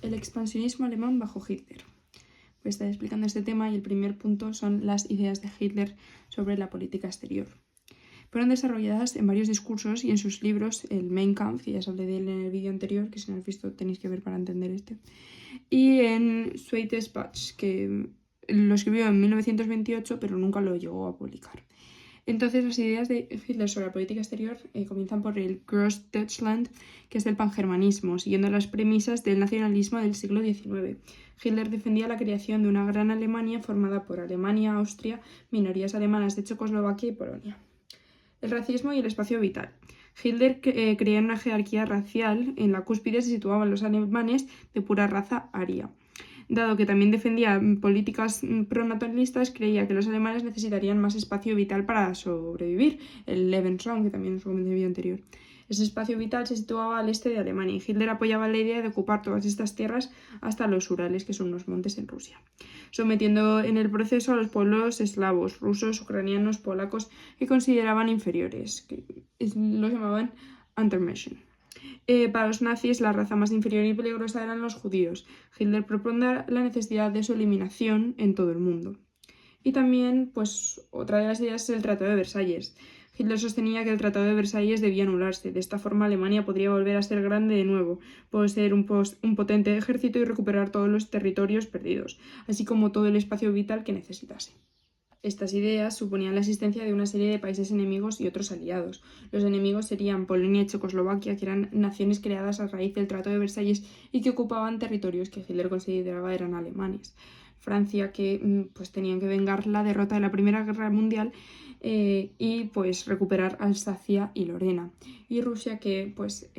El expansionismo alemán bajo Hitler. Voy a estar explicando este tema y el primer punto son las ideas de Hitler sobre la política exterior. Fueron desarrolladas en varios discursos y en sus libros, el Mein Kampf, que ya os hablé de él en el vídeo anterior, que si no lo habéis visto tenéis que ver para entender este, y en Zweites Batch, que lo escribió en 1928 pero nunca lo llegó a publicar. Entonces, las ideas de Hitler sobre la política exterior comienzan por el Großdeutschland, que es el pangermanismo, siguiendo las premisas del nacionalismo del siglo XIX. Hitler defendía la creación de una gran Alemania formada por Alemania, Austria, minorías alemanas de Checoslovaquia y Polonia. El racismo y el espacio vital. Hitler creía en una jerarquía racial. En la cúspide se situaban los alemanes de pura raza aria. Dado que también defendía políticas pronatalistas, creía que los alemanes necesitarían más espacio vital para sobrevivir, el Lebensraum, que también os comenté en el vídeo anterior. Ese espacio vital se situaba al este de Alemania y Hitler apoyaba la idea de ocupar todas estas tierras hasta los Urales, que son unos montes en Rusia, sometiendo en el proceso a los pueblos eslavos, rusos, ucranianos, polacos, que consideraban inferiores, que los llamaban Untermenschen. Para los nazis, la raza más inferior y peligrosa eran los judíos. Hitler propondrá la necesidad de su eliminación en todo el mundo. Y también, pues, otra de las ideas es el Tratado de Versalles. Hitler sostenía que el Tratado de Versalles debía anularse. De esta forma, Alemania podría volver a ser grande de nuevo, poseer un potente ejército y recuperar todos los territorios perdidos, así como todo el espacio vital que necesitase. Estas ideas suponían la existencia de una serie de países enemigos y otros aliados. Los enemigos serían Polonia y Checoslovaquia, que eran naciones creadas a raíz del Tratado de Versalles y que ocupaban territorios que Hitler consideraba eran alemanes. Francia, que pues tenían que vengar la derrota de la Primera Guerra Mundial y pues recuperar Alsacia y Lorena. Y Rusia, que pues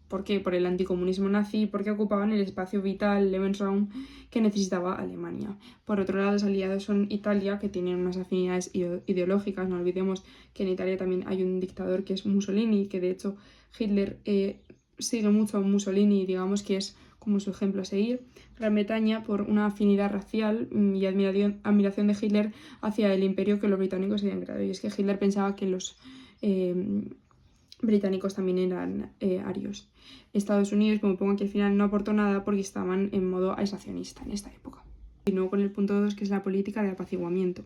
¿por qué? Por el anticomunismo nazi, porque ocupaban el espacio vital, Lebensraum, que necesitaba Alemania. Por otro lado, los aliados son Italia, que tienen unas afinidades ideológicas. No olvidemos que en Italia también hay un dictador que es Mussolini, que de hecho Hitler sigue mucho a Mussolini, digamos que es como su ejemplo a seguir. Gran Bretaña, por una afinidad racial y admiración de Hitler hacia el imperio que los británicos habían creado. Y es que Hitler pensaba que los británicos también eran arios. Estados Unidos, como pongo aquí al final, no aportó nada porque estaban en modo aislacionista en esta época. Y luego con el punto 2, que es la política de apaciguamiento.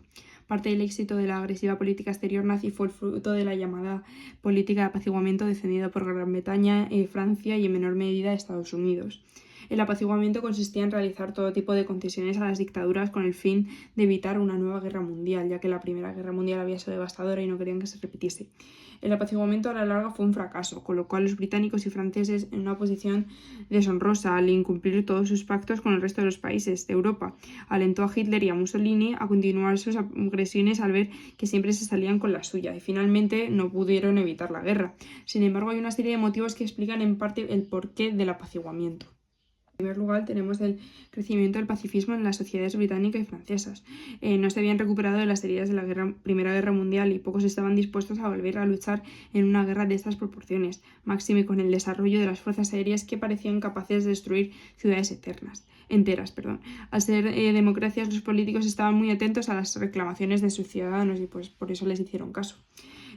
Parte del éxito de la agresiva política exterior nazi fue el fruto de la llamada política de apaciguamiento defendida por Gran Bretaña, Francia y en menor medida Estados Unidos. El apaciguamiento consistía en realizar todo tipo de concesiones a las dictaduras con el fin de evitar una nueva guerra mundial, ya que la Primera Guerra Mundial había sido devastadora y no querían que se repitiese. El apaciguamiento a la larga fue un fracaso, colocó a los británicos y franceses en una posición deshonrosa al incumplir todos sus pactos con el resto de los países de Europa. Alentó a Hitler y a Mussolini a continuar sus agresiones al ver que siempre se salían con la suya y finalmente no pudieron evitar la guerra. Sin embargo, hay una serie de motivos que explican en parte el porqué del apaciguamiento. En primer lugar, tenemos el crecimiento del pacifismo en las sociedades británicas y francesas. No se habían recuperado de las heridas de la Primera Guerra Mundial y pocos estaban dispuestos a volver a luchar en una guerra de estas proporciones, máxime con el desarrollo de las fuerzas aéreas que parecían capaces de destruir ciudades enteras. Al ser democracias, los políticos estaban muy atentos a las reclamaciones de sus ciudadanos y pues por eso les hicieron caso.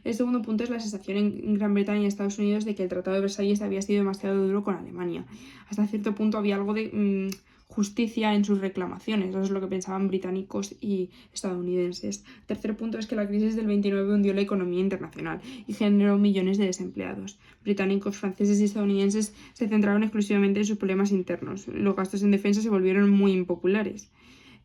El segundo punto es la sensación en Gran Bretaña y Estados Unidos de que el Tratado de Versalles había sido demasiado duro con Alemania. Hasta cierto punto había algo de justicia en sus reclamaciones. Eso es lo que pensaban británicos y estadounidenses. El tercer punto es que la crisis del 29 hundió la economía internacional y generó millones de desempleados. Británicos, franceses y estadounidenses se centraron exclusivamente en sus problemas internos. Los gastos en defensa se volvieron muy impopulares.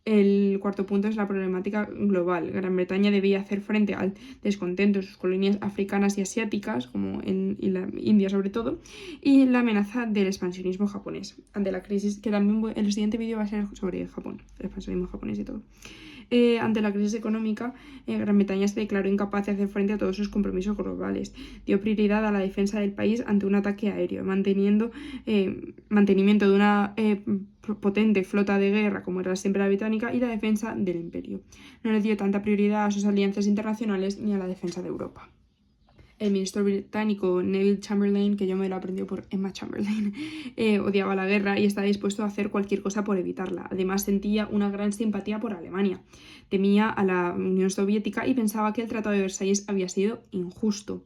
El cuarto punto es la problemática global. Gran Bretaña debía hacer frente al descontento de sus colonias africanas y asiáticas, como en India sobre todo, y la amenaza del expansionismo japonés. Ante la crisis, que también el siguiente vídeo va a ser sobre Japón, el expansionismo japonés y todo. Ante la crisis económica, Gran Bretaña se declaró incapaz de hacer frente a todos sus compromisos globales. Dio prioridad a la defensa del país ante un ataque aéreo, mantenimiento de una potente flota de guerra como era siempre la británica y la defensa del imperio. No le dio tanta prioridad a sus alianzas internacionales ni a la defensa de Europa. El ministro británico Neville Chamberlain, que yo me lo aprendí por Emma Chamberlain, odiaba la guerra y estaba dispuesto a hacer cualquier cosa por evitarla. Además, sentía una gran simpatía por Alemania. Temía a la Unión Soviética y pensaba que el Tratado de Versalles había sido injusto.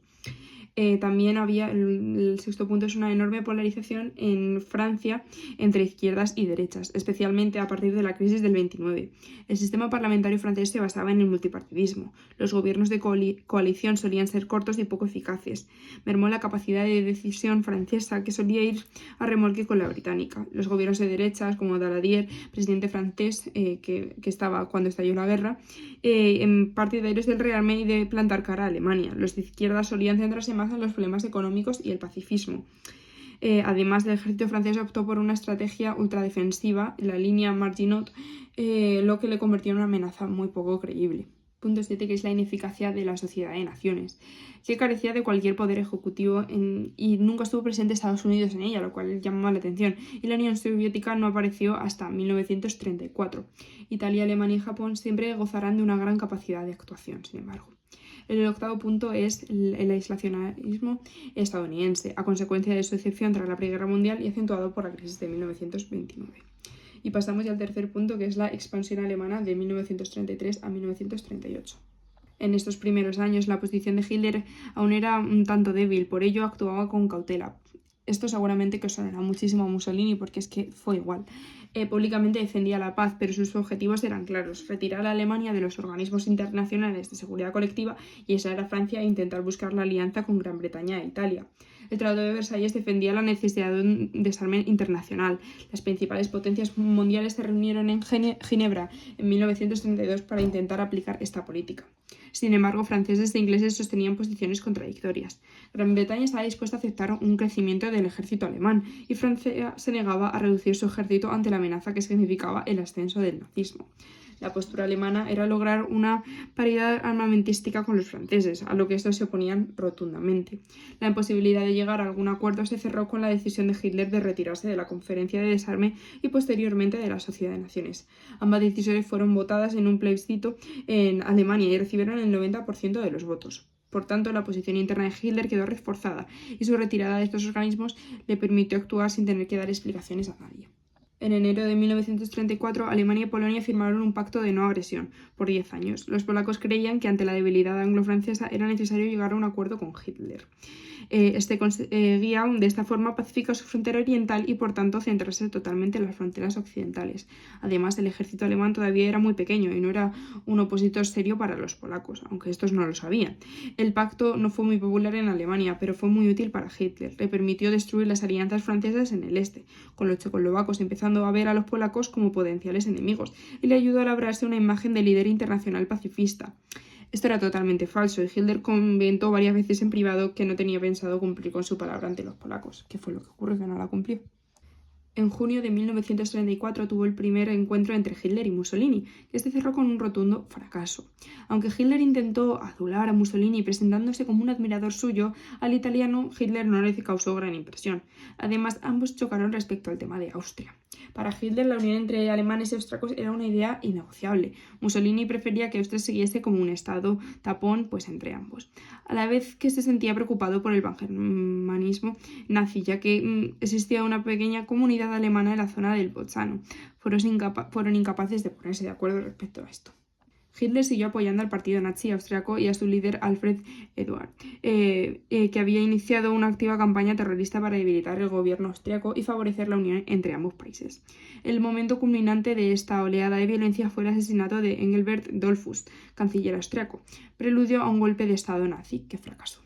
También había, el sexto punto es una enorme polarización en Francia entre izquierdas y derechas, especialmente a partir de la crisis del 29. El sistema parlamentario francés se basaba en el multipartidismo. Los gobiernos de coalición solían ser cortos y poco eficaces. Mermó la capacidad de decisión francesa, que solía ir a remolque con la británica. Los gobiernos de derechas, como Daladier, presidente francés, que estaba cuando estalló la guerra, partidarios del rearme y de plantar cara a Alemania. Los de izquierda solían centrarse más en los problemas económicos y el pacifismo. Además, el ejército francés optó por una estrategia ultradefensiva, la línea Maginot, lo que le convirtió en una amenaza muy poco creíble. Punto 7, que es la ineficacia de la Sociedad de Naciones, que carecía de cualquier poder ejecutivo y nunca estuvo presente Estados Unidos en ella, lo cual llamaba la atención, y la Unión Soviética no apareció hasta 1934. Italia, Alemania y Japón siempre gozarán de una gran capacidad de actuación, sin embargo. El octavo punto es el aislacionismo estadounidense, a consecuencia de su excepción tras la Primera Guerra Mundial y acentuado por la crisis de 1929. Y pasamos ya al tercer punto, que es la expansión alemana de 1933 a 1938. En estos primeros años la posición de Hitler aún era un tanto débil, por ello actuaba con cautela. Esto seguramente que os sonará muchísimo a Mussolini, porque es que fue igual. Públicamente defendía la paz, pero sus objetivos eran claros: retirar a Alemania de los organismos internacionales de seguridad colectiva y aislar a Francia e intentar buscar la alianza con Gran Bretaña e Italia. El Tratado de Versalles defendía la necesidad de un desarme internacional. Las principales potencias mundiales se reunieron en Ginebra en 1932 para intentar aplicar esta política. Sin embargo, franceses e ingleses sostenían posiciones contradictorias. Gran Bretaña estaba dispuesta a aceptar un crecimiento del ejército alemán y Francia se negaba a reducir su ejército ante la amenaza que significaba el ascenso del nazismo. La postura alemana era lograr una paridad armamentística con los franceses, a lo que estos se oponían rotundamente. La imposibilidad de llegar a algún acuerdo se cerró con la decisión de Hitler de retirarse de la Conferencia de Desarme y posteriormente de la Sociedad de Naciones. Ambas decisiones fueron votadas en un plebiscito en Alemania y recibieron el 90% de los votos. Por tanto, la posición interna de Hitler quedó reforzada y su retirada de estos organismos le permitió actuar sin tener que dar explicaciones a nadie. En enero de 1934, Alemania y Polonia firmaron un pacto de no agresión por 10 años. Los polacos creían que ante la debilidad anglo-francesa era necesario llegar a un acuerdo con Hitler. Este conseguía de esta forma pacificar su frontera oriental y por tanto centrarse totalmente en las fronteras occidentales. Además, el ejército alemán todavía era muy pequeño y no era un opositor serio para los polacos, aunque estos no lo sabían. El pacto no fue muy popular en Alemania, pero fue muy útil para Hitler. Le permitió destruir las alianzas francesas en el este, con los checoslovacos empezando a ver a los polacos como potenciales enemigos, y le ayudó a labrarse una imagen de líder internacional pacifista. Esto era totalmente falso y Hitler comentó varias veces en privado que no tenía pensado cumplir con su palabra ante los polacos. ¿Qué fue lo que ocurrió? Que no la cumplió. En junio de 1934 tuvo el primer encuentro entre Hitler y Mussolini, que se cerró con un rotundo fracaso. Aunque Hitler intentó adular a Mussolini presentándose como un admirador suyo, al italiano Hitler no le causó gran impresión. Además, ambos chocaron respecto al tema de Austria. Para Hitler, la unión entre alemanes y austriacos era una idea innegociable. Mussolini prefería que Austria siguiese como un estado tapón entre ambos, a la vez que se sentía preocupado por el pangermanismo nazi, ya que existía una pequeña comunidad alemana en la zona del Bolzano. Fueron incapaces de ponerse de acuerdo respecto a esto. Hitler siguió apoyando al partido nazi austriaco y a su líder Alfred Eduard, que había iniciado una activa campaña terrorista para debilitar el gobierno austriaco y favorecer la unión entre ambos países. El momento culminante de esta oleada de violencia fue el asesinato de Engelbert Dollfuss, canciller austriaco, preludio a un golpe de estado nazi que fracasó.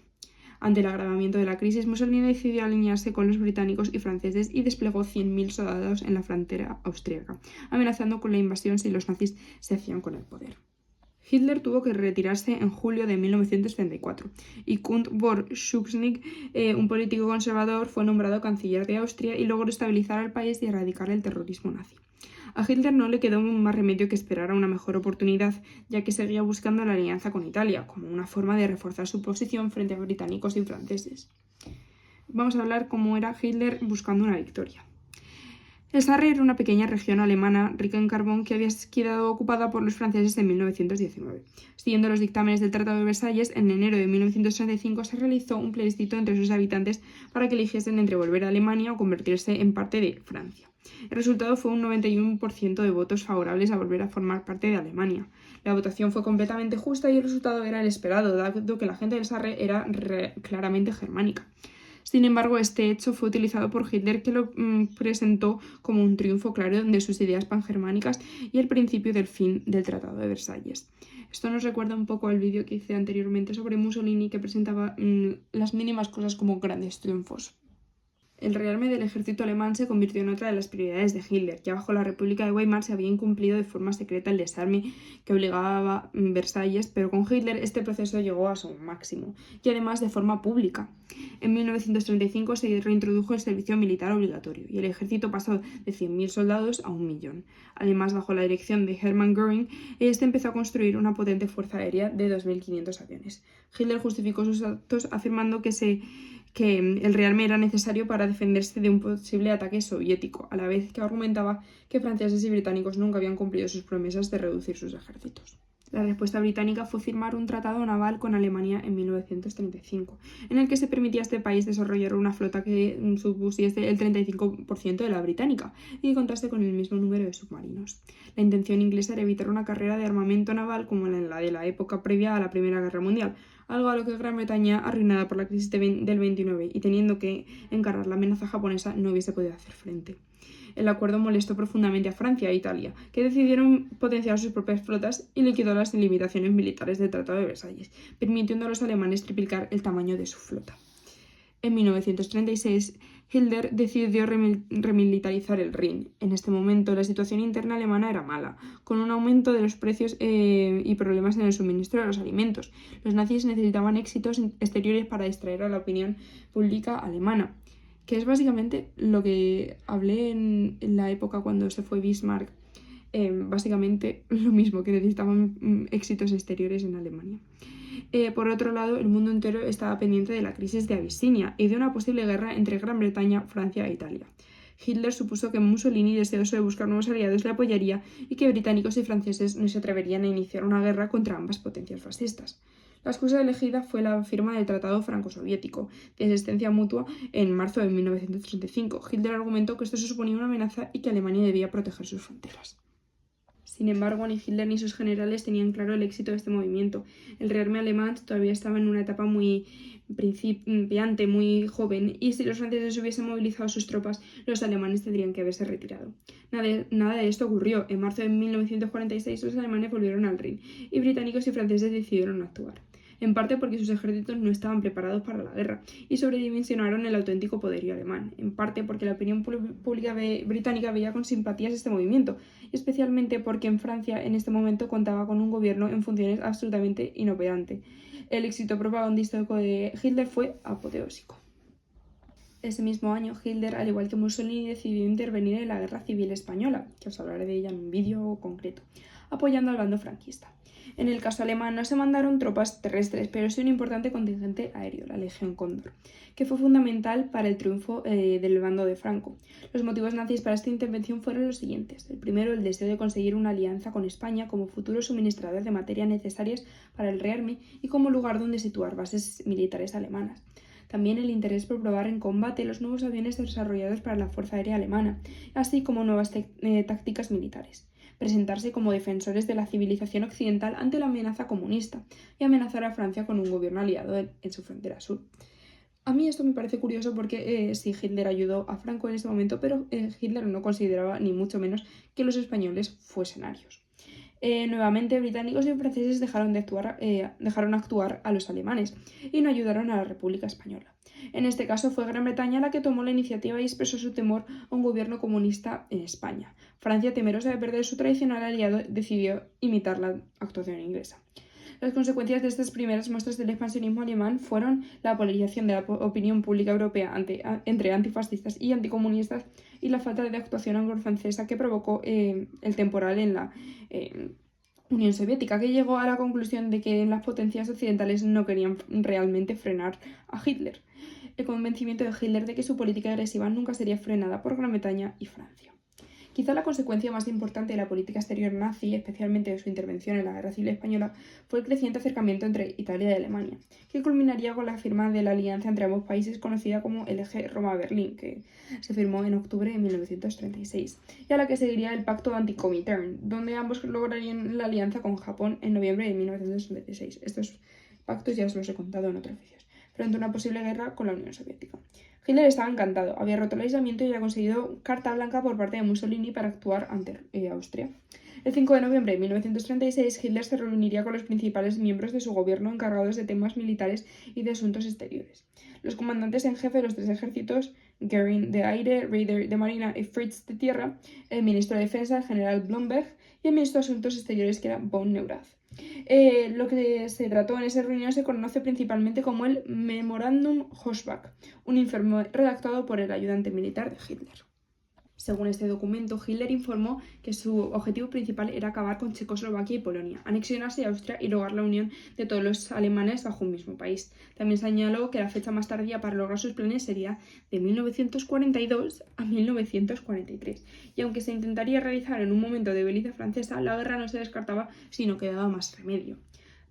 Ante el agravamiento de la crisis, Mussolini decidió alinearse con los británicos y franceses y desplegó 100.000 soldados en la frontera austríaca, amenazando con la invasión si los nazis se hacían con el poder. Hitler tuvo que retirarse en julio de 1934 y Kurt von Schuschnigg, un político conservador, fue nombrado canciller de Austria y logró estabilizar al país y erradicar el terrorismo nazi. A Hitler no le quedó más remedio que esperar a una mejor oportunidad, ya que seguía buscando la alianza con Italia, como una forma de reforzar su posición frente a británicos y franceses. Vamos a hablar cómo era Hitler buscando una victoria. El Sarre era una pequeña región alemana rica en carbón que había quedado ocupada por los franceses en 1919. Siguiendo los dictámenes del Tratado de Versalles, en enero de 1935 se realizó un plebiscito entre sus habitantes para que eligiesen entre volver a Alemania o convertirse en parte de Francia. El resultado fue un 91% de votos favorables a volver a formar parte de Alemania. La votación fue completamente justa y el resultado era el esperado, dado que la gente del Sarre era claramente germánica. Sin embargo, este hecho fue utilizado por Hitler, que lo presentó como un triunfo claro de sus ideas pangermánicas y el principio del fin del Tratado de Versalles. Esto nos recuerda un poco al vídeo que hice anteriormente sobre Mussolini, que presentaba las mínimas cosas como grandes triunfos. El rearme del ejército alemán se convirtió en otra de las prioridades de Hitler. Ya bajo la República de Weimar se había incumplido de forma secreta el desarme que obligaba a Versalles, pero con Hitler este proceso llegó a su máximo, y además de forma pública. En 1935 se reintrodujo el servicio militar obligatorio, y el ejército pasó de 100.000 soldados a 1.000.000. Además, bajo la dirección de Hermann Göring, este empezó a construir una potente fuerza aérea de 2.500 aviones. Hitler justificó sus actos afirmando que el rearme era necesario para defenderse de un posible ataque soviético, a la vez que argumentaba que franceses y británicos nunca habían cumplido sus promesas de reducir sus ejércitos. La respuesta británica fue firmar un tratado naval con Alemania en 1935, en el que se permitía a este país desarrollar una flota que supusiese el 35% de la británica y que contase con el mismo número de submarinos. La intención inglesa era evitar una carrera de armamento naval como la de la época previa a la Primera Guerra Mundial, algo a lo que Gran Bretaña, arruinada por la crisis del 29 y teniendo que encarar la amenaza japonesa, no hubiese podido hacer frente. El acuerdo molestó profundamente a Francia e Italia, que decidieron potenciar sus propias flotas y liquidó las limitaciones militares del Tratado de Versalles, permitiendo a los alemanes triplicar el tamaño de su flota. En 1936, Hitler decidió remilitarizar el Rin. En este momento, la situación interna alemana era mala, con un aumento de los precios y problemas en el suministro de los alimentos. Los nazis necesitaban éxitos exteriores para distraer a la opinión pública alemana, que es básicamente lo que hablé en la época cuando se fue Bismarck. Básicamente lo mismo, que necesitaban éxitos exteriores en Alemania. Por otro lado, el mundo entero estaba pendiente de la crisis de Abisinia y de una posible guerra entre Gran Bretaña, Francia e Italia. Hitler supuso que Mussolini, deseoso de buscar nuevos aliados, le apoyaría y que británicos y franceses no se atreverían a iniciar una guerra contra ambas potencias fascistas. La excusa elegida fue la firma del Tratado Franco-Soviético de asistencia mutua en marzo de 1935. Hitler argumentó que esto suponía una amenaza y que Alemania debía proteger sus fronteras. Sin embargo, ni Hitler ni sus generales tenían claro el éxito de este movimiento. El rearme alemán todavía estaba en una etapa muy principiante, muy joven, y si los franceses hubiesen movilizado sus tropas, los alemanes tendrían que haberse retirado. Nada de esto ocurrió. En marzo de 1946 los alemanes volvieron al Rin, y británicos y franceses decidieron actuar. En parte porque sus ejércitos no estaban preparados para la guerra y sobredimensionaron el auténtico poderío alemán, en parte porque la opinión pública británica veía con simpatías este movimiento, y especialmente porque en Francia en este momento contaba con un gobierno en funciones absolutamente inoperante. El éxito propagandístico de Hitler fue apoteósico. Ese mismo año, Hitler, al igual que Mussolini, decidió intervenir en la Guerra Civil Española, que os hablaré de ella en un vídeo concreto, apoyando al bando franquista. En el caso alemán no se mandaron tropas terrestres, pero sí un importante contingente aéreo, la Legión Cóndor, que fue fundamental para el triunfo del bando de Franco. Los motivos nazis para esta intervención fueron los siguientes. El primero, el deseo de conseguir una alianza con España como futuro suministrador de materias necesarias para el rearme y como lugar donde situar bases militares alemanas. También el interés por probar en combate los nuevos aviones desarrollados para la Fuerza Aérea Alemana, así como nuevas tácticas militares. Presentarse como defensores de la civilización occidental ante la amenaza comunista y amenazar a Francia con un gobierno aliado en su frontera sur. A mí esto me parece curioso porque sí, Hitler ayudó a Franco en ese momento, pero Hitler no consideraba ni mucho menos que los españoles fuesen arios. Nuevamente, británicos y franceses dejaron actuar a los alemanes y no ayudaron a la República Española. En este caso fue Gran Bretaña la que tomó la iniciativa y expresó su temor a un gobierno comunista en España. Francia, temerosa de perder su tradicional aliado, decidió imitar la actuación inglesa. Las consecuencias de estas primeras muestras del expansionismo alemán fueron la polarización de la opinión pública europea entre antifascistas y anticomunistas y la falta de actuación anglo-francesa que provocó el temporal en la Unión Soviética, que llegó a la conclusión de que las potencias occidentales no querían realmente frenar a Hitler. El convencimiento de Hitler de que su política agresiva nunca sería frenada por Gran Bretaña y Francia. Quizá la consecuencia más importante de la política exterior nazi, especialmente de su intervención en la Guerra Civil Española, fue el creciente acercamiento entre Italia y Alemania, que culminaría con la firma de la alianza entre ambos países conocida como el Eje Roma-Berlín, que se firmó en octubre de 1936, y a la que seguiría el Pacto Anti-Comintern, donde ambos lograrían la alianza con Japón en noviembre de 1936. Estos pactos ya os los he contado en otros vídeos, frente a una posible guerra con la Unión Soviética. Hitler estaba encantado, había roto el aislamiento y había conseguido carta blanca por parte de Mussolini para actuar ante Austria. El 5 de noviembre de 1936, Hitler se reuniría con los principales miembros de su gobierno encargados de temas militares y de asuntos exteriores. Los comandantes en jefe de los tres ejércitos, Göring de aire, Raeder de marina y Fritz de tierra, el ministro de defensa, el general Blomberg, y el ministro de asuntos exteriores, que era von Neurath. Lo que se trató en esa reunión se conoce principalmente como el Memorandum Hossbach, un informe redactado por el ayudante militar de Hitler. Según este documento, Hitler informó que su objetivo principal era acabar con Checoslovaquia y Polonia, anexionarse a Austria y lograr la unión de todos los alemanes bajo un mismo país. También señaló que la fecha más tardía para lograr sus planes sería de 1942 a 1943, y aunque se intentaría realizar en un momento de debilidad francesa, la guerra no se descartaba si no quedaba más remedio.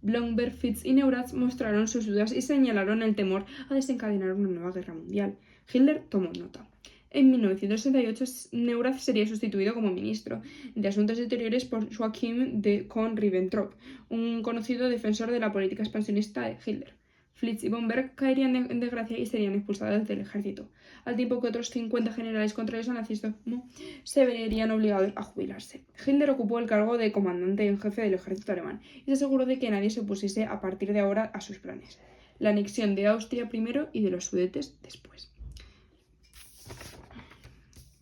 Blomberg, Fritz y Neurath mostraron sus dudas y señalaron el temor a desencadenar una nueva guerra mundial. Hitler tomó nota. En 1968, Neurath sería sustituido como ministro de Asuntos Exteriores por Joachim de Cohn-Ribbentrop, un conocido defensor de la política expansionista de Hitler. Fritz y Blomberg caerían en desgracia y serían expulsados del ejército, al tiempo que otros 50 generales contrarios al nazismo se verían obligados a jubilarse. Hitler ocupó el cargo de comandante en jefe del ejército alemán y se aseguró de que nadie se opusiese a partir de ahora a sus planes. La anexión de Austria primero y de los Sudetes después.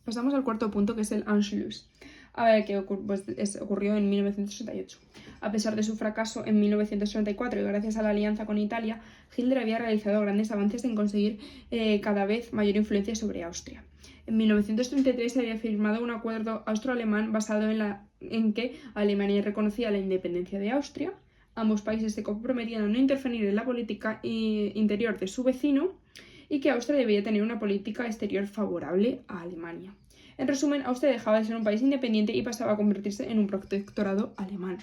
Pasamos al cuarto punto, que es el Anschluss, que ocurrió en 1968. A pesar de su fracaso en 1934 y gracias a la alianza con Italia, Hitler había realizado grandes avances en conseguir cada vez mayor influencia sobre Austria. En 1933 se había firmado un acuerdo austro-alemán basado en que Alemania reconocía la independencia de Austria, ambos países se comprometían a no intervenir en la política interior de su vecino y que Austria debía tener una política exterior favorable a Alemania. En resumen, Austria dejaba de ser un país independiente y pasaba a convertirse en un protectorado alemán.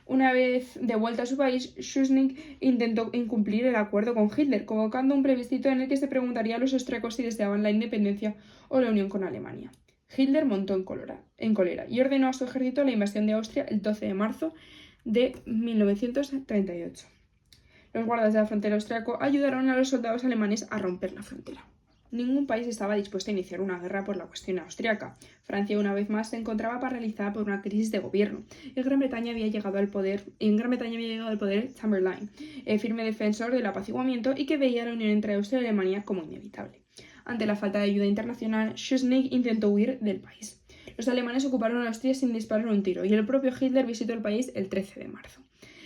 Una vez de vuelta a su país, Schuschnigg intentó incumplir el acuerdo con Hitler, convocando un plebiscito en el que se preguntaría a los austriacos si deseaban la independencia o la unión con Alemania. Hitler montó en cólera y ordenó a su ejército la invasión de Austria el 12 de marzo de 1938. Los guardas de la frontera austriaca ayudaron a los soldados alemanes a romper la frontera. Ningún país estaba dispuesto a iniciar una guerra por la cuestión austriaca. Francia, una vez más, se encontraba paralizada por una crisis de gobierno. En Gran Bretaña había llegado al poder Chamberlain, firme defensor del apaciguamiento y que veía la unión entre Austria y Alemania como inevitable. Ante la falta de ayuda internacional, Schuschnigg intentó huir del país. Los alemanes ocuparon Austria sin disparar un tiro y el propio Hitler visitó el país el 13 de marzo.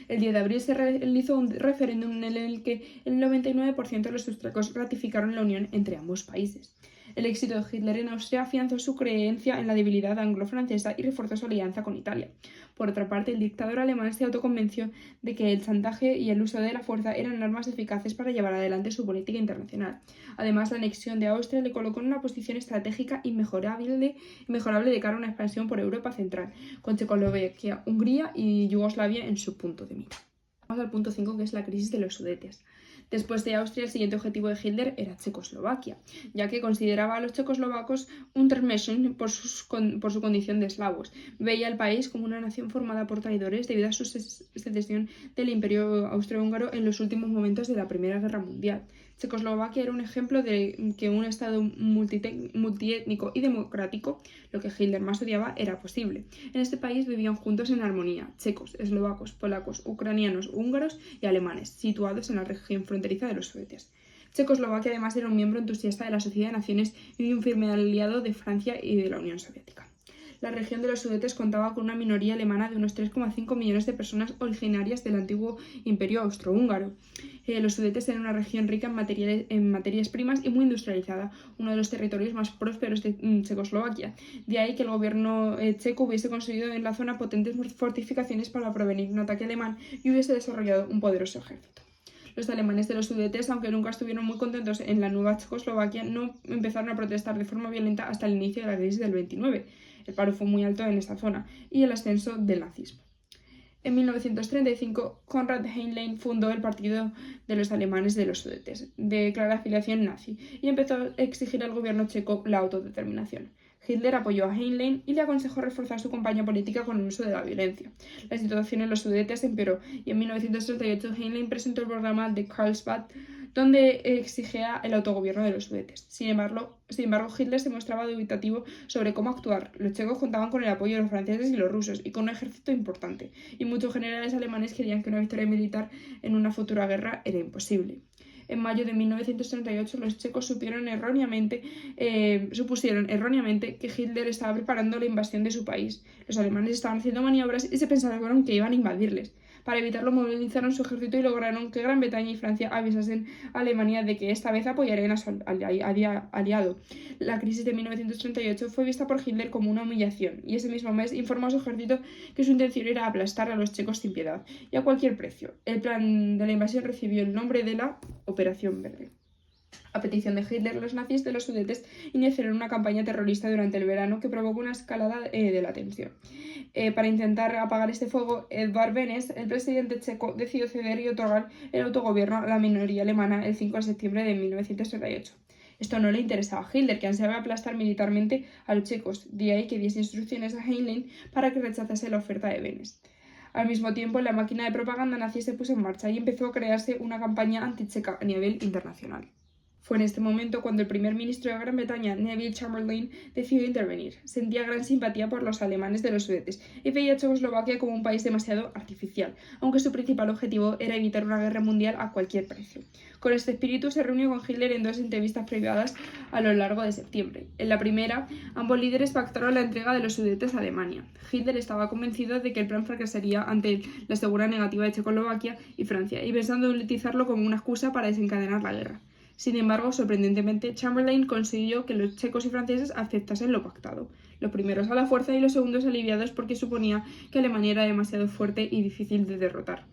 El 10 de abril se realizó un referéndum en el que el 99% de los austriacos ratificaron la unión entre ambos países. El éxito de Hitler en Austria afianzó su creencia en la debilidad anglo-francesa y reforzó su alianza con Italia. Por otra parte, el dictador alemán se autoconvenció de que el chantaje y el uso de la fuerza eran armas eficaces para llevar adelante su política internacional. Además, la anexión de Austria le colocó en una posición estratégica inmejorable de cara a una expansión por Europa Central, con Checoslovaquia, Hungría y Yugoslavia en su punto de mira. Vamos al punto 5, que es la crisis de los Sudetes. Después de Austria, el siguiente objetivo de Hitler era Checoslovaquia, ya que consideraba a los checoslovacos Untermenschen por su condición de eslavos. Veía al país como una nación formada por traidores debido a su secesión del Imperio Austrohúngaro en los últimos momentos de la Primera Guerra Mundial. Checoslovaquia era un ejemplo de que un Estado multiétnico y democrático, lo que Hitler más odiaba, era posible. En este país vivían juntos en armonía checos, eslovacos, polacos, ucranianos, húngaros y alemanes, situados en la región fronteriza de los Sudetes. Checoslovaquia además era un miembro entusiasta de la Sociedad de Naciones y un firme aliado de Francia y de la Unión Soviética. La región de los Sudetes contaba con una minoría alemana de unos 3,5 millones de personas originarias del antiguo Imperio Austrohúngaro. Los Sudetes eran una región rica en materias primas y muy industrializada, uno de los territorios más prósperos de Checoslovaquia. De ahí que el gobierno checo hubiese construido en la zona potentes fortificaciones para prevenir un ataque alemán y hubiese desarrollado un poderoso ejército. Los alemanes de los Sudetes, aunque nunca estuvieron muy contentos en la nueva Checoslovaquia, no empezaron a protestar de forma violenta hasta el inicio de la crisis del 29. El paro fue muy alto en esta zona y el ascenso del nazismo. En 1935, Konrad Heinlein fundó el Partido de los Alemanes de los Sudetes, de clara afiliación nazi, y empezó a exigir al gobierno checo la autodeterminación. Hitler apoyó a Heinlein y le aconsejó reforzar su campaña política con el uso de la violencia. La situación en los Sudetes empeoró y en 1938 Heinlein presentó el programa de Karlsbad, donde exigía el autogobierno de los Sudetes. Sin embargo, Hitler se mostraba dubitativo sobre cómo actuar. Los checos contaban con el apoyo de los franceses y los rusos y con un ejército importante, y muchos generales alemanes creían que una victoria militar en una futura guerra era imposible. En mayo de 1938 los checos supusieron erróneamente que Hitler estaba preparando la invasión de su país. Los alemanes estaban haciendo maniobras y se pensaron que iban a invadirles. Para evitarlo, movilizaron su ejército y lograron que Gran Bretaña y Francia avisasen a Alemania de que esta vez apoyarían a su aliado. La crisis de 1938 fue vista por Hitler como una humillación, y ese mismo mes informó a su ejército que su intención era aplastar a los checos sin piedad y a cualquier precio. El plan de la invasión recibió el nombre de la Operación Verde. A petición de Hitler, los nazis de los Sudetes iniciaron una campaña terrorista durante el verano que provocó una escalada de la tensión. Para intentar apagar este fuego, Edvard Benes, el presidente checo, decidió ceder y otorgar el autogobierno a la minoría alemana el 5 de septiembre de 1938. Esto no le interesaba a Hitler, que ansiaba aplastar militarmente a los checos, de ahí que diese instrucciones a Heinlein para que rechazase la oferta de Benes. Al mismo tiempo, la máquina de propaganda nazi se puso en marcha y empezó a crearse una campaña anticheca a nivel internacional. Fue en este momento cuando el primer ministro de Gran Bretaña, Neville Chamberlain, decidió intervenir. Sentía gran simpatía por los alemanes de los Sudetes y veía a Checoslovaquia como un país demasiado artificial, aunque su principal objetivo era evitar una guerra mundial a cualquier precio. Con este espíritu se reunió con Hitler en 2 entrevistas privadas a lo largo de septiembre. En la primera, ambos líderes pactaron la entrega de los Sudetes a Alemania. Hitler estaba convencido de que el plan fracasaría ante la segura negativa de Checoslovaquia y Francia, y pensando en utilizarlo como una excusa para desencadenar la guerra. Sin embargo, sorprendentemente, Chamberlain consiguió que los checos y franceses aceptasen lo pactado, los primeros a la fuerza y los segundos aliviados porque suponía que Alemania era demasiado fuerte y difícil de derrotar.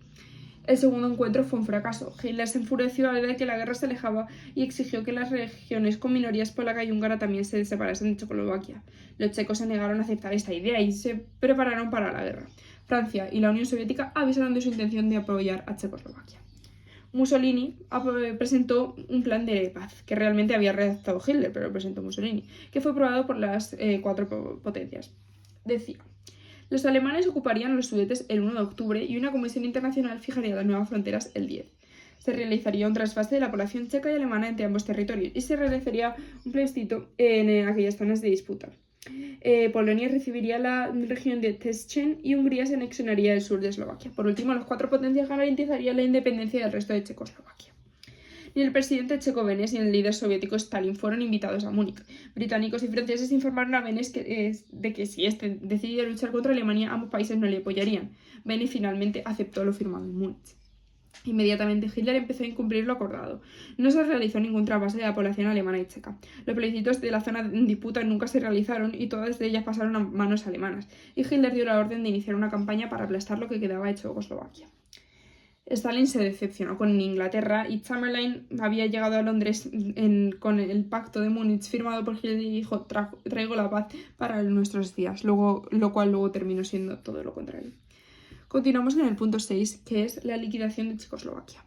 El segundo encuentro fue un fracaso. Hitler se enfureció al ver que la guerra se alejaba y exigió que las regiones con minorías polaca y húngara también se separasen de Checoslovaquia. Los checos se negaron a aceptar esta idea y se prepararon para la guerra. Francia y la Unión Soviética avisaron de su intención de apoyar a Checoslovaquia. Mussolini presentó un plan de paz, que realmente había redactado Hitler, pero lo presentó Mussolini, que fue aprobado por las 4 potencias. Decía: los alemanes ocuparían los Sudetes el 1 de octubre y una comisión internacional fijaría las nuevas fronteras el 10. Se realizaría un trasvase de la población checa y alemana entre ambos territorios y se realizaría un plebiscito en aquellas zonas de disputa. Polonia recibiría la región de Teschen y Hungría se anexionaría el sur de Eslovaquia. Por último, las 4 potencias garantizarían la independencia del resto de Checoslovaquia. Ni el presidente checo Benes ni el líder soviético Stalin fueron invitados a Múnich. Británicos y franceses informaron a Benes de que si este decidía luchar contra Alemania, ambos países no le apoyarían. Benes finalmente aceptó lo firmado en Múnich. Inmediatamente Hitler empezó a incumplir lo acordado. No se realizó ningún trasvase de la población alemana y checa. Los plebiscitos de la zona en disputa nunca se realizaron y todas de ellas pasaron a manos alemanas, y Hitler dio la orden de iniciar una campaña para aplastar lo que quedaba de Checoslovaquia. Stalin se decepcionó con Inglaterra y Chamberlain había llegado a Londres con el pacto de Múnich firmado por Hitler y dijo: traigo la paz para nuestros días, lo cual luego terminó siendo todo lo contrario. Continuamos en el punto 6, que es la liquidación de Checoslovaquia.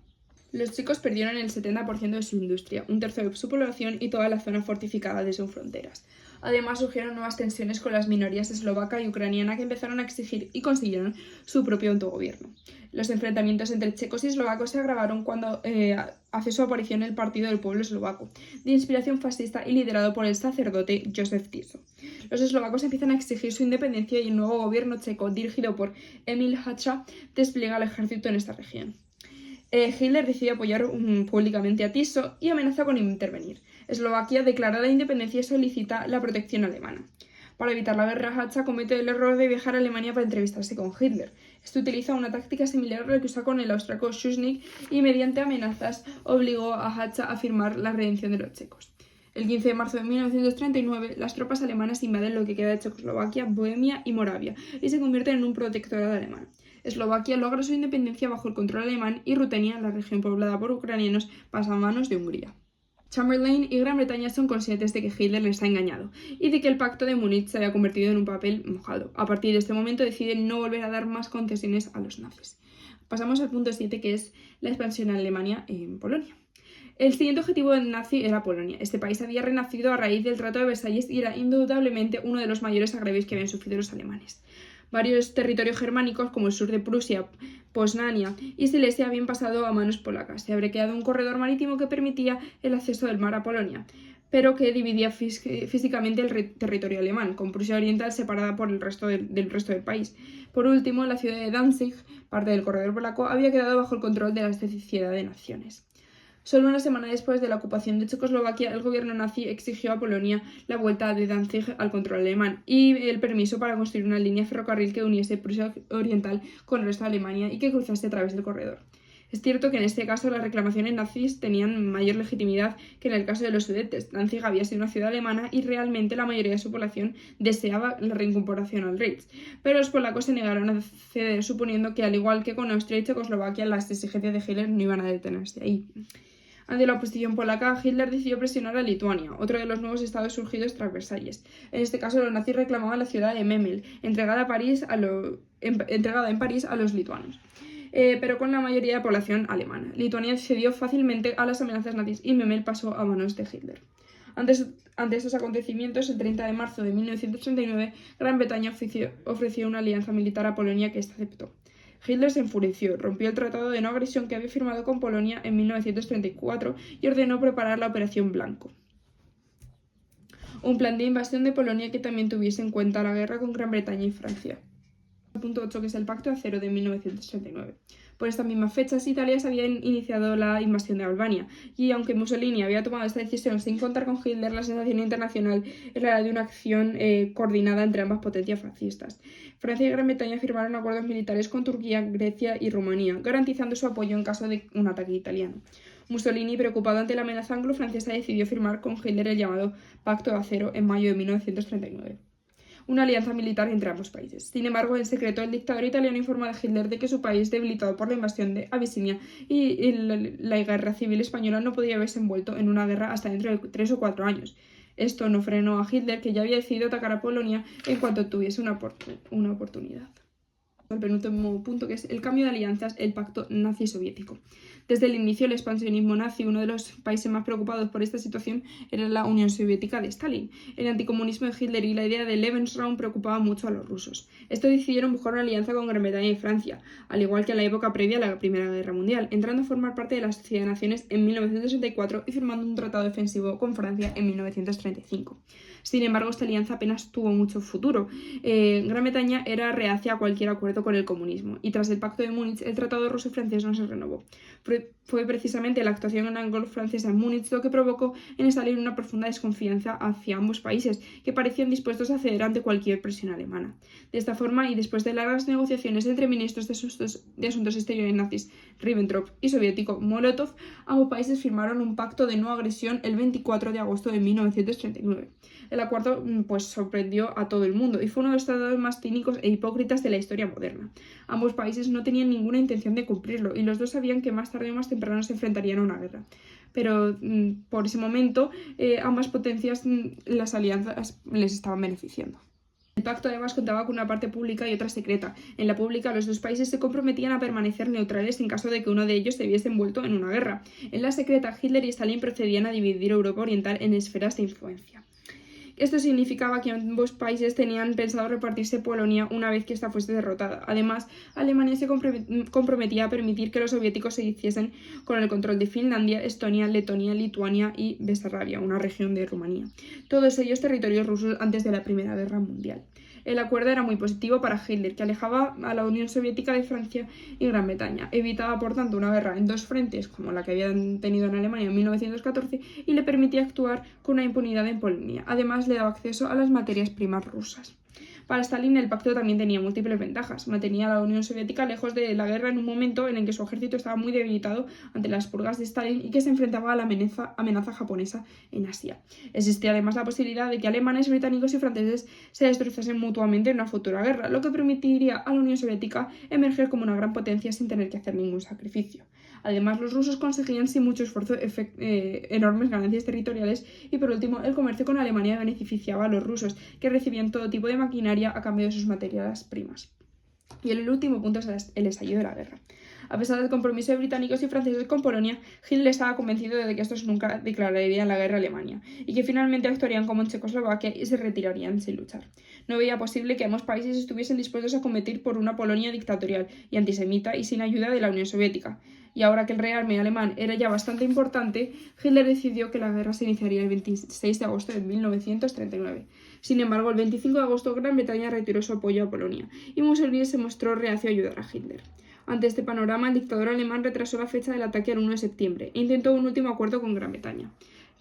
Los checos perdieron el 70% de su industria, un tercio de su población y toda la zona fortificada de sus fronteras. Además, surgieron nuevas tensiones con las minorías eslovaca y ucraniana que empezaron a exigir y consiguieron su propio autogobierno. Los enfrentamientos entre checos y eslovacos se agravaron cuando hace su aparición el Partido del Pueblo Eslovaco, de inspiración fascista y liderado por el sacerdote Josef Tiso. Los eslovacos empiezan a exigir su independencia y el nuevo gobierno checo, dirigido por Emil Hácha, despliega el ejército en esta región. Hitler decide apoyar públicamente a Tiso y amenaza con intervenir. Eslovaquia declara la independencia y solicita la protección alemana. Para evitar la guerra, Hácha comete el error de viajar a Alemania para entrevistarse con Hitler. Este utiliza una táctica similar a la que usa con el austriaco Schuschnigg y mediante amenazas obligó a Hácha a firmar la redención de los checos. El 15 de marzo de 1939, las tropas alemanas invaden lo que queda de Checoslovaquia, Bohemia y Moravia y se convierten en un protectorado alemán. Eslovaquia logra su independencia bajo el control alemán y Rutenia, la región poblada por ucranianos, pasa a manos de Hungría. Chamberlain y Gran Bretaña son conscientes de que Hitler les ha engañado y de que el pacto de Múnich se había convertido en un papel mojado. A partir de este momento deciden no volver a dar más concesiones a los nazis. Pasamos al punto 7, que es la expansión de Alemania en Polonia. El siguiente objetivo del nazi era Polonia. Este país había renacido a raíz del Tratado de Versalles y era indudablemente uno de los mayores agravios que habían sufrido los alemanes. Varios territorios germánicos, como el sur de Prusia, Poznania y Silesia, habían pasado a manos polacas. Se habría creado un corredor marítimo que permitía el acceso del mar a Polonia, pero que dividía físicamente el territorio alemán, con Prusia Oriental separada por el resto del resto del país. Por último, la ciudad de Danzig, parte del corredor polaco, había quedado bajo el control de la Sociedad de Naciones. Solo una semana después de la ocupación de Checoslovaquia, el gobierno nazi exigió a Polonia la vuelta de Danzig al control alemán y el permiso para construir una línea ferrocarril que uniese Prusia Oriental con el resto de Alemania y que cruzase a través del corredor. Es cierto que en este caso las reclamaciones nazis tenían mayor legitimidad que en el caso de los Sudetes. Danzig había sido una ciudad alemana y realmente la mayoría de su población deseaba la reincorporación al Reich, pero los polacos se negaron a ceder, suponiendo que, al igual que con Austria y Checoslovaquia, las exigencias de Hitler no iban a detenerse ahí. Ante la oposición polaca, Hitler decidió presionar a Lituania, otro de los nuevos estados surgidos tras Versalles. En este caso, los nazis reclamaban la ciudad de Memel, entregada en París a los lituanos, pero con la mayoría de población alemana. Lituania cedió fácilmente a las amenazas nazis y Memel pasó a manos de Hitler. Ante estos acontecimientos, el 30 de marzo de 1939, Gran Bretaña ofreció una alianza militar a Polonia que ésta aceptó. Hitler se enfureció, rompió el tratado de no agresión que había firmado con Polonia en 1934 y ordenó preparar la Operación Blanco, un plan de invasión de Polonia que también tuviese en cuenta la guerra con Gran Bretaña y Francia. Punto 8, que es el Pacto de Acero de 1939. Por estas mismas fechas, Italia se había iniciado la invasión de Albania, y aunque Mussolini había tomado esta decisión sin contar con Hitler, la sensación internacional era la de una acción coordinada entre ambas potencias fascistas. Francia y Gran Bretaña firmaron acuerdos militares con Turquía, Grecia y Rumanía, garantizando su apoyo en caso de un ataque italiano. Mussolini, preocupado ante la amenaza anglo-francesa, decidió firmar con Hitler el llamado Pacto de Acero en mayo de 1939. Una alianza militar entre ambos países. Sin embargo, en secreto, el dictador italiano informa a Hitler de que su país, debilitado por la invasión de Abisinia y la guerra civil española, no podía verse envuelto en una guerra hasta dentro de 3 o 4 años. Esto no frenó a Hitler, que ya había decidido atacar a Polonia en cuanto tuviese una oportunidad. El penúltimo punto, que es el cambio de alianzas, el pacto nazi-soviético. Desde el inicio, el expansionismo nazi, uno de los países más preocupados por esta situación, era la Unión Soviética de Stalin. El anticomunismo de Hitler y la idea de Lebensraum preocupaban mucho a los rusos. Estos decidieron buscar una alianza con Gran Bretaña y Francia, al igual que en la época previa a la Primera Guerra Mundial, entrando a formar parte de la Sociedad de Naciones en 1964 y firmando un tratado defensivo con Francia en 1935. Sin embargo, esta alianza apenas tuvo mucho futuro. Gran Bretaña era reacia a cualquier acuerdo con el comunismo, y tras el Pacto de Múnich, el tratado ruso-francés no se renovó. Fue precisamente la actuación anglo-francesa en Múnich lo que provocó en Stalin una profunda desconfianza hacia ambos países, que parecían dispuestos a ceder ante cualquier presión alemana. De esta forma, y después de largas negociaciones entre ministros de Asuntos Exteriores nazis, Ribbentrop, y soviético, Molotov, ambos países firmaron un pacto de no agresión el 24 de agosto de 1939. El acuerdo sorprendió a todo el mundo y fue uno de los tratados más cínicos e hipócritas de la historia moderna. Ambos países no tenían ninguna intención de cumplirlo y los dos sabían que más tarde o más temprano se enfrentarían a una guerra. Pero por ese momento ambas potencias, las alianzas, les estaban beneficiando. El pacto además contaba con una parte pública y otra secreta. En la pública, los dos países se comprometían a permanecer neutrales en caso de que uno de ellos se viese envuelto en una guerra. En la secreta, Hitler y Stalin procedían a dividir Europa Oriental en esferas de influencia. Esto significaba que ambos países tenían pensado repartirse Polonia una vez que ésta fuese derrotada. Además, Alemania se comprometía a permitir que los soviéticos se hiciesen con el control de Finlandia, Estonia, Letonia, Lituania y Besarabia, una región de Rumanía. Todos ellos territorios rusos antes de la Primera Guerra Mundial. El acuerdo era muy positivo para Hitler, que alejaba a la Unión Soviética de Francia y Gran Bretaña. Evitaba, por tanto, una guerra en dos frentes, como la que habían tenido en Alemania en 1914, y le permitía actuar con una impunidad en Polonia. Además, le daba acceso a las materias primas rusas. Para Stalin, el pacto también tenía múltiples ventajas. Mantenía a la Unión Soviética lejos de la guerra en un momento en el que su ejército estaba muy debilitado ante las purgas de Stalin y que se enfrentaba a la amenaza japonesa en Asia. Existía además la posibilidad de que alemanes, británicos y franceses se destrozasen mutuamente en una futura guerra, lo que permitiría a la Unión Soviética emerger como una gran potencia sin tener que hacer ningún sacrificio. Además, los rusos conseguían sin mucho esfuerzo enormes ganancias territoriales y, por último, el comercio con Alemania beneficiaba a los rusos, que recibían todo tipo de maquinaria a cambio de sus materias primas. Y el último punto es el estallido de la guerra. A pesar del compromiso de británicos y franceses con Polonia, Hitler estaba convencido de que estos nunca declararían la guerra a Alemania y que finalmente actuarían como en Checoslovaquia y se retirarían sin luchar. No veía posible que ambos países estuviesen dispuestos a competir por una Polonia dictatorial y antisemita y sin ayuda de la Unión Soviética. Y ahora que el rearme alemán era ya bastante importante, Hitler decidió que la guerra se iniciaría el 26 de agosto de 1939. Sin embargo, el 25 de agosto Gran Bretaña retiró su apoyo a Polonia y Mussolini se mostró reacio a ayudar a Hitler. Ante este panorama, el dictador alemán retrasó la fecha del ataque al 1 de septiembre e intentó un último acuerdo con Gran Bretaña,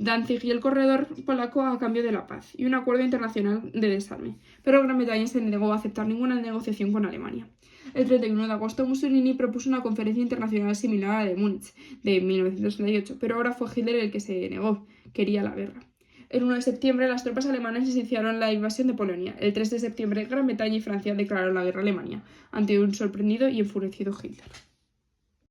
Danzig y el corredor polaco a cambio de la paz y un acuerdo internacional de desarme, pero Gran Bretaña se negó a aceptar ninguna negociación con Alemania. El 31 de agosto Mussolini propuso una conferencia internacional similar a la de Múnich de 1938, pero ahora fue Hitler el que se negó, quería la guerra. El 1 de septiembre las tropas alemanas iniciaron la invasión de Polonia. El 3 de septiembre Gran Bretaña y Francia declararon la guerra a Alemania, ante un sorprendido y enfurecido Hitler.